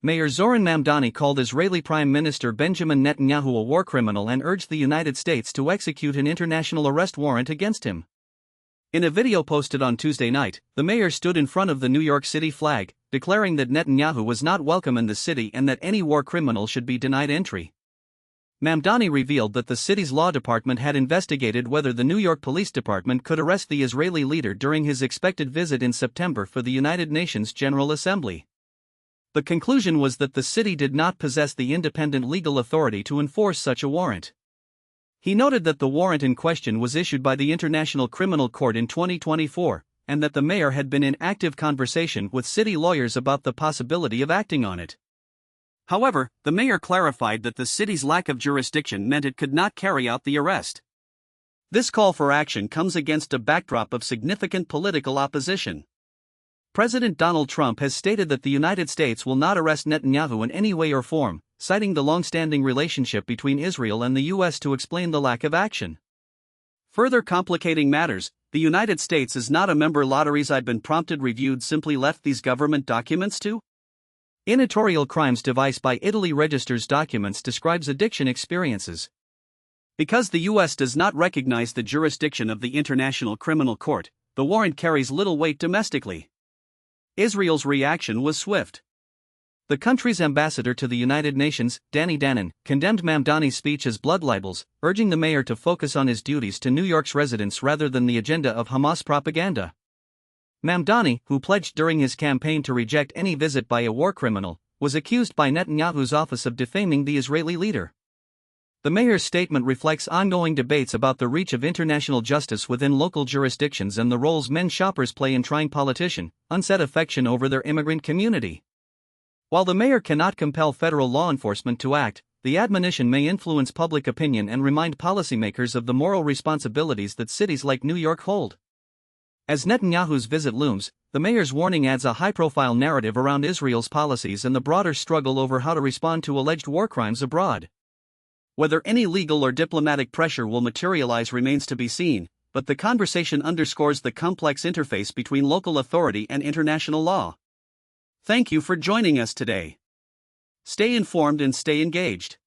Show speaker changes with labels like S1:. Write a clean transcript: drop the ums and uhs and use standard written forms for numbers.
S1: Mayor Zoran Mamdani called Israeli Prime Minister Benjamin Netanyahu a war criminal and urged the United States to execute an international arrest warrant against him. In a video posted on Tuesday night, the mayor stood in front of the New York City flag, declaring that Netanyahu was not welcome in the city and that any war criminal should be denied entry. Mamdani revealed that the city's law department had investigated whether the New York Police Department could arrest the Israeli leader during his expected visit in September for the United Nations General Assembly. The conclusion was that the city did not possess the independent legal authority to enforce such a warrant. He noted that the warrant in question was issued by the International Criminal Court in 2024, and that the mayor had been in active conversation with city lawyers about the possibility of acting on it. However, the mayor clarified that the city's lack of jurisdiction meant it could not carry out the arrest. This call for action comes against a backdrop of significant political opposition. President Donald Trump has stated that the United States will not arrest Netanyahu in any way or form, citing the long-standing relationship between Israel and the U.S. to explain the lack of action. Further complicating matters, the United States is not a member. Lotteries I've been prompted reviewed simply left these government documents to? Innotorial crimes device by Italy registers documents describes addiction experiences. Because the U.S. does not recognize the jurisdiction of the International Criminal Court, the warrant carries little weight domestically. Israel's reaction was swift. The country's ambassador to the United Nations, Danny Danon, condemned Mamdani's speech as blood libels, urging the mayor to focus on his duties to New York's residents rather than the agenda of Hamas propaganda. Mamdani, who pledged during his campaign to reject any visit by a war criminal, was accused by Netanyahu's office of defaming the Israeli leader. The mayor's statement reflects ongoing debates about the reach of international justice within local jurisdictions and the roles men shoppers play in trying politicians, unset affection over their immigrant community. While the mayor cannot compel federal law enforcement to act, the admonition may influence public opinion and remind policymakers of the moral responsibilities that cities like New York hold. As Netanyahu's visit looms, the mayor's warning adds a high-profile narrative around Israel's policies and the broader struggle over how to respond to alleged war crimes abroad. Whether any legal or diplomatic pressure will materialize remains to be seen, but the conversation underscores the complex interface between local authority and international law. Thank you for joining us today. Stay informed and stay engaged.